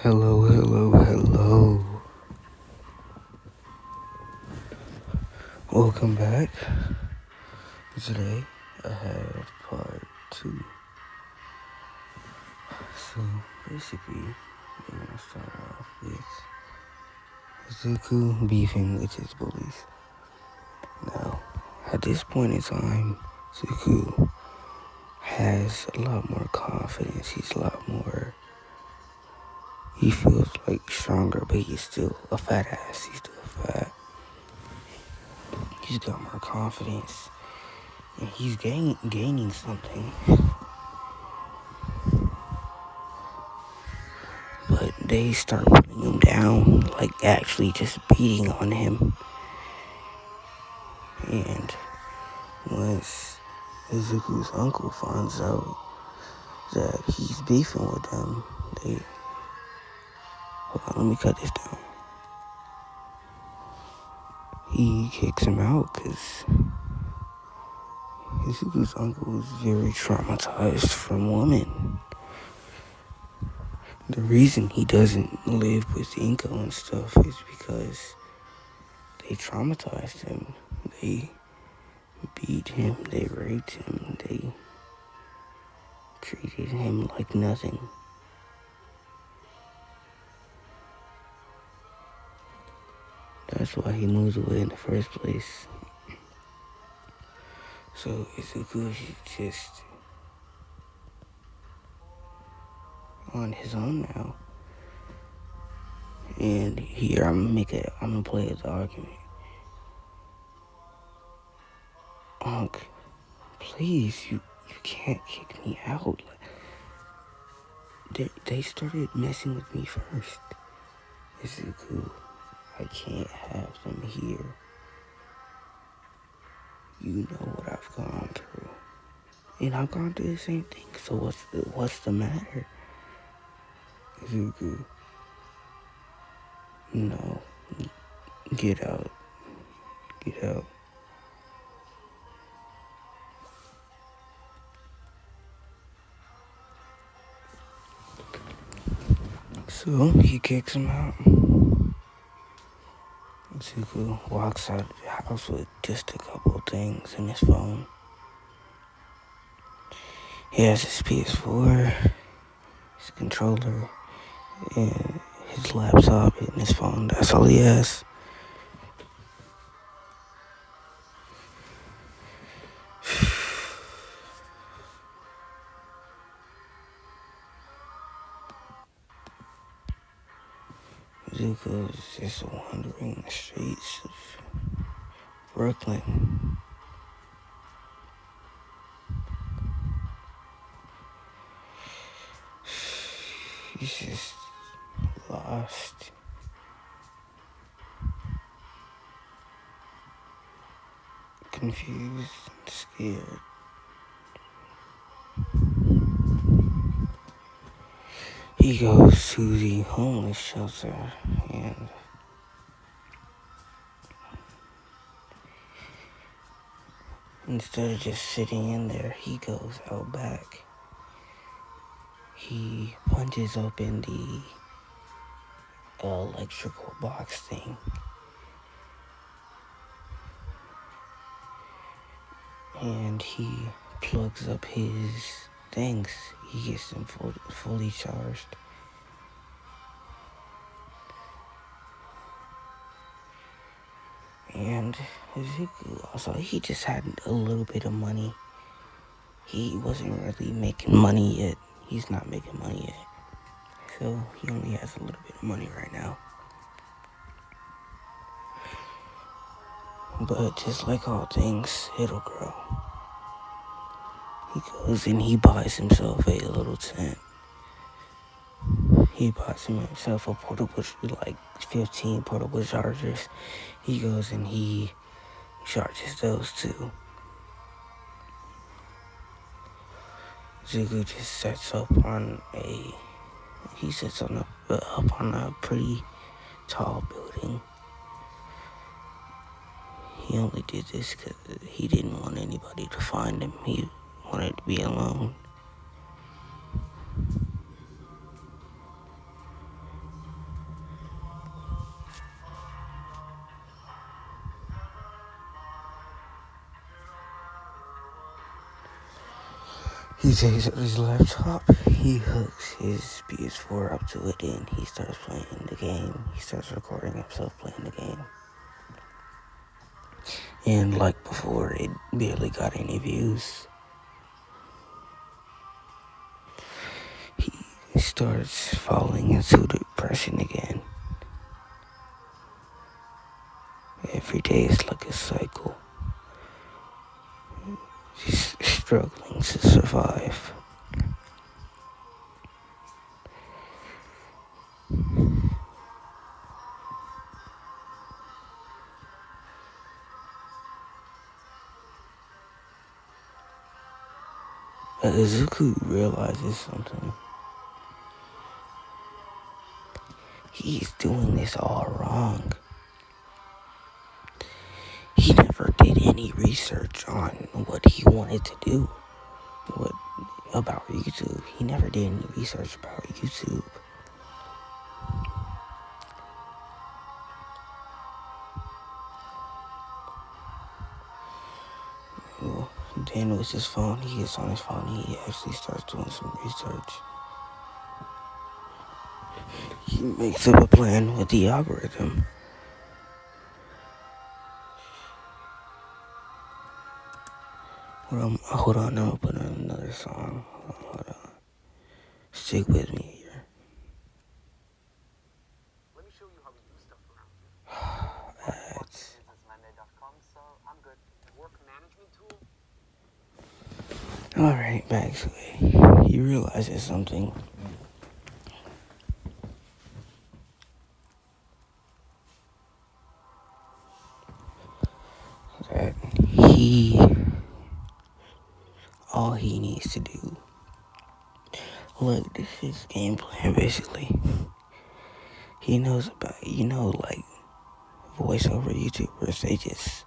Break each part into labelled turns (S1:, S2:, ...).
S1: Hello, hello, hello. Welcome back. Today I have part 2. So basically, we're gonna start off with Zuko beefing with his bullies. Now, at this point in time, Zuko has a lot more confidence. He feels like stronger, but he's still a fat ass. He's still fat. He's got more confidence. And he's gaining something. But they start putting him down, like actually just beating on him. And once Izuku's uncle finds out that he's beefing with them, hold on, let me cut this down. He kicks him out because Izuku's uncle was very traumatized from women. The reason he doesn't live with Inko and stuff is because they traumatized him. They beat him, they raped him, they treated him like nothing. That's why he moved away in the first place. So Izuku is just on his own now. And here I'm gonna play his argument. Unc, please, you can't kick me out. They started messing with me first. Izuku, I can't have them here. You know what I've gone through. And I've gone through the same thing, so what's the matter? Izuku, no, get out. Get out. So he kicks him out. Zuko walks out of the house with just a couple of things in his phone. He has his PS4, his controller, and his laptop and his phone. That's all he has. Zuko is just wandering the streets of Brooklyn. He's just lost. Confused, scared. He goes to the homeless shelter and instead of just sitting in there, he goes out back. He punches open the electrical box thing. And he plugs up his things. He gets them fully charged. And also, he just had a little bit of money. He wasn't really making money yet. He's not making money yet. So he only has a little bit of money right now. But just like all things, it'll grow. He goes and he buys himself a little tent. He buys himself a portable, like 15 portable chargers. He goes and he charges those too. Zuko just sets up on a pretty tall building. He only did this because he didn't want anybody to find him. He wanted to be alone. He takes out his laptop, he hooks his PS4 up to it, and he starts playing the game. He starts recording himself playing the game. And like before, it barely got any views. He starts falling into depression again. Every day is like a cycle. He's struggling to survive. Izuku realizes something. He's doing this all wrong. He never did any research on what he wanted to do. About YouTube. He never did any research about YouTube. Well, then with his phone, he gets on his phone, he actually starts doing some research. He makes up a plan with the algorithm. Hold on, I'm gonna put on another song. Hold on. Stick with me here.
S2: Let me show you how we do stuff around here.
S1: Ads.
S2: So I'm good. Work management tool.
S1: Alright, back to it. He realizes something. That all he needs to do. Look, this is game plan basically. He knows about, like voiceover YouTubers, they just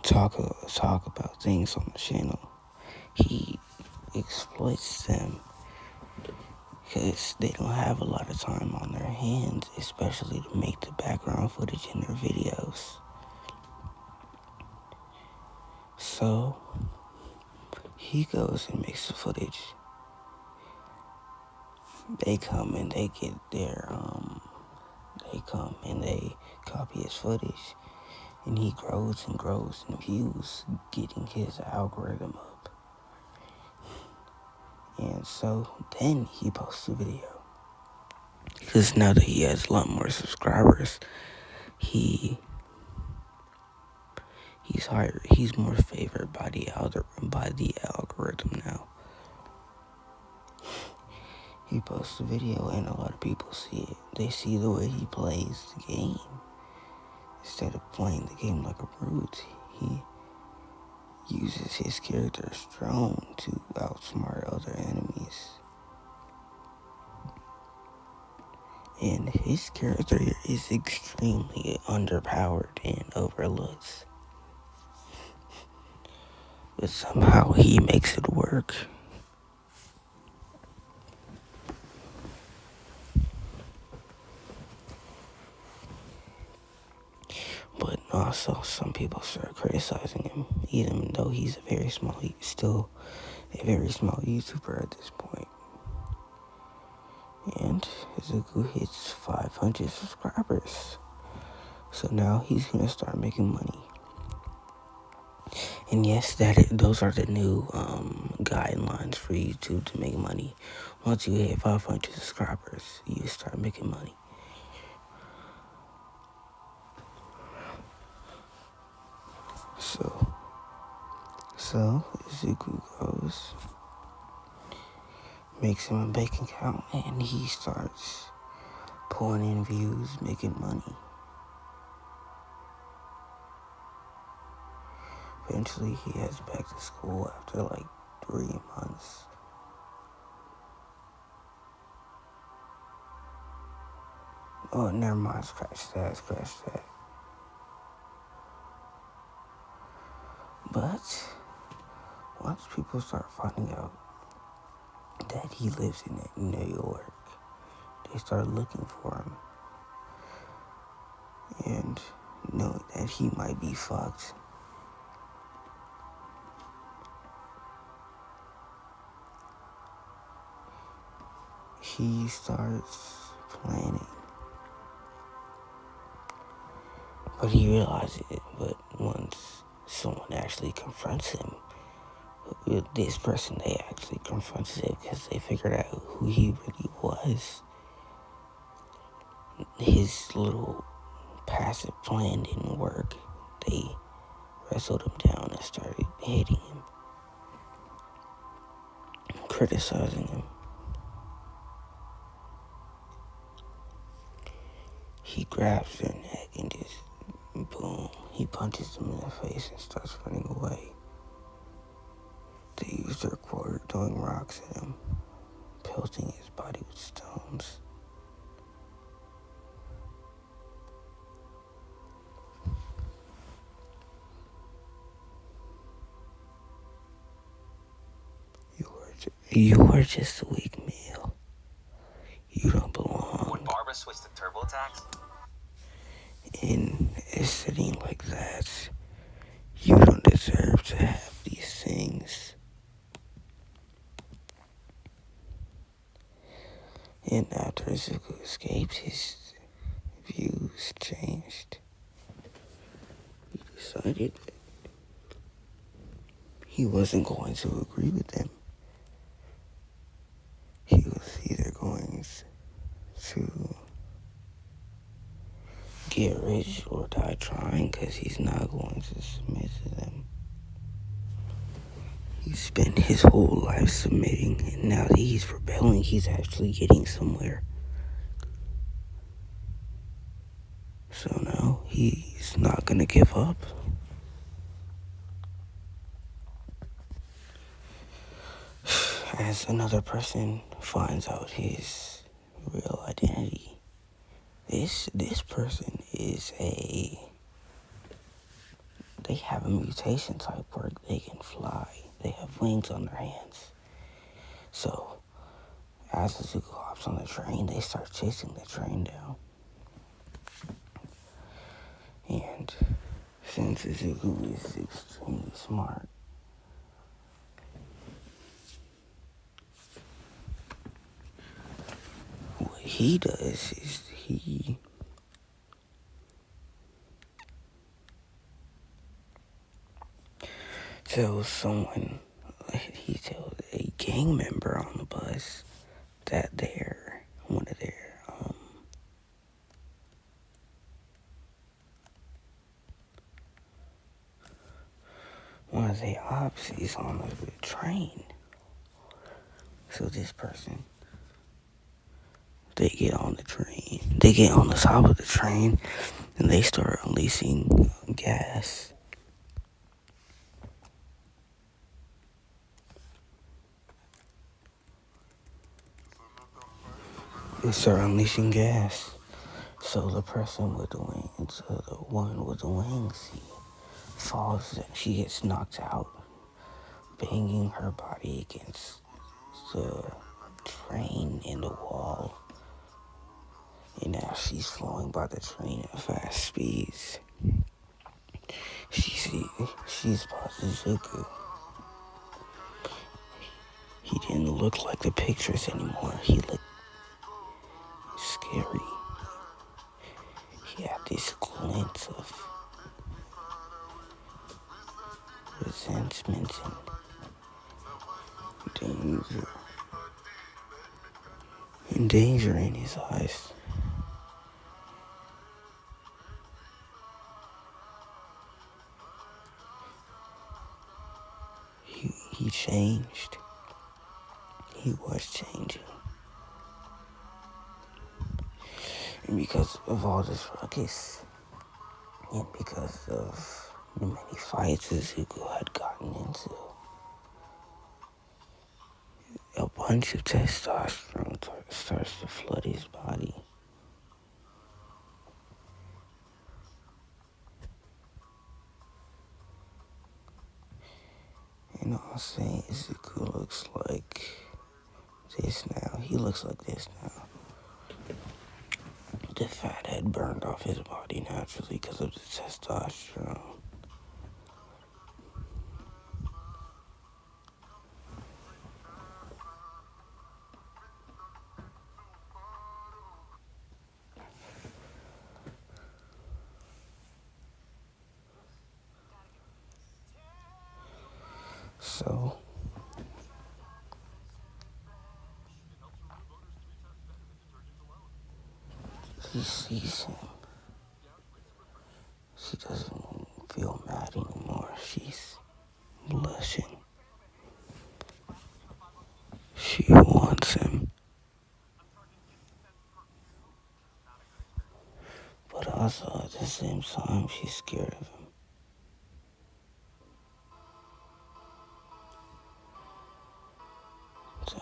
S1: talk about things on the channel. He exploits them because they don't have a lot of time on their hands, especially to make the background footage in their videos. So he goes and makes the footage. They come and they get they copy his footage, and he grows and grows in views, getting his algorithm up. And so then he posts a video, because now that he has a lot more subscribers, he's more favored by the algorithm now. He posts a video and a lot of people see it. They see the way he plays the game. Instead of playing the game like a brute, he uses his character's drone to outsmart other enemies. And his character is extremely underpowered and overlooked. But somehow he makes it work. But also, some people start criticizing him, even though he's still a very small YouTuber at this point. And Izuku hits 500 subscribers. So now he's gonna start making money. And yes, those are the new guidelines for YouTube to make money. Once you hit 500 subscribers, you start making money. So Izuku goes, makes him a bank account, and he starts pulling in views, making money. Eventually, he heads back to school after like 3 months. Oh, never mind, scratch that. But once people start finding out that he lives in New York, they start looking for him. And knowing that he might be fucked, he starts planning. But he realizes it. But once someone actually confronts him, this person, they actually confronts him because they figured out who he really was. His little passive plan didn't work. They wrestled him down and started hitting him, criticizing him. He grabs their neck and just boom, he punches them in the face and starts running away. They use their recorder throwing rocks at him, pelting his body with stones. You are just a weak male. You don't belong.
S2: Would Barbara switch to TurboTax?
S1: In a setting like that, you don't deserve to have these things. And after Zuko escaped, his views changed. He decided that he wasn't going to agree with them. He was either going to get rich or die trying, because he's not going to submit to them. He spent his whole life submitting, and now that he's rebelling, he's actually getting somewhere. So no, he's not gonna give up. As another person finds out his real identity, this person is they have a mutation type where they can fly. They have wings on their hands. So as Zuko hops on the train, they start chasing the train down. And since Zuko is extremely smart, what he does is he tells a gang member on the bus that one of their ops is on the train. So this person, they get on the top of the train, and they start unleashing gas. They start unleashing gas. So the person with the wings, the one with the wings, falls and she gets knocked out, banging her body against the train and the wall. And now she's flowing by the train at fast speeds. She's Zuko. He didn't look like the pictures anymore. He looked scary. He had this glint of resentment and danger in his eyes. He changed. He was changing. And because of all this ruckus, and because of the many fights that Zuko had gotten into, a bunch of testosterone starts to flood his body. And all I'm saying is Zuko looks like this now. He looks like this now. The fat had burned off his body naturally because of the testosterone. She sees him. She doesn't feel mad anymore. She's blushing. She wants him. But also at the same time, she's scared of him. So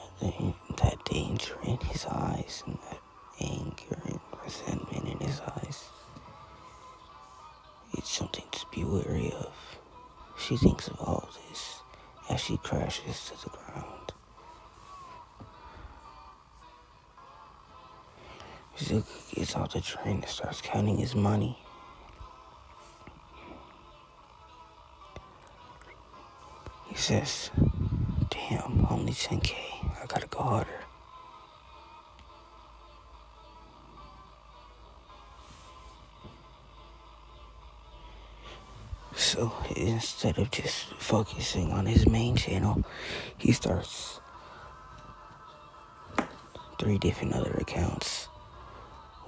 S1: that danger in his eyes and that anger and resentment in his eyes, it's something to be wary of. She thinks of all this as she crashes to the ground. Zuko gets off the train and starts counting his money. He says, "Damn, only 10K. I gotta go harder." So instead of just focusing on his main channel, he starts 3 different other accounts.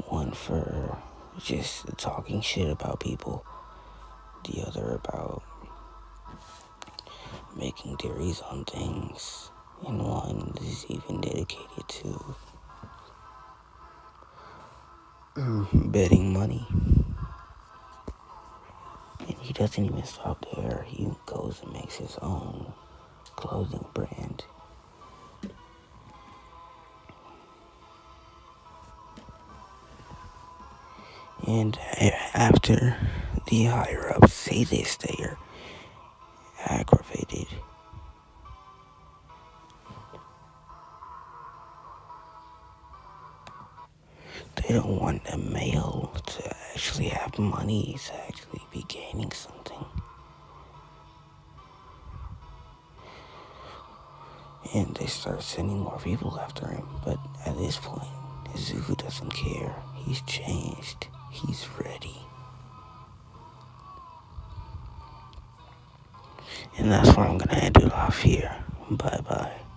S1: One for just talking shit about people, the other about making theories on things, and one is even dedicated to betting money. And he doesn't even stop there. He goes and makes his own clothing brand. And after the higher ups say this, they are aggravated. They don't want the male to actually have money, to actually be gaining something. And they start sending more people after him. But at this point, Zuko doesn't care. He's changed. He's ready. And that's where I'm going to end it off here. Bye-bye.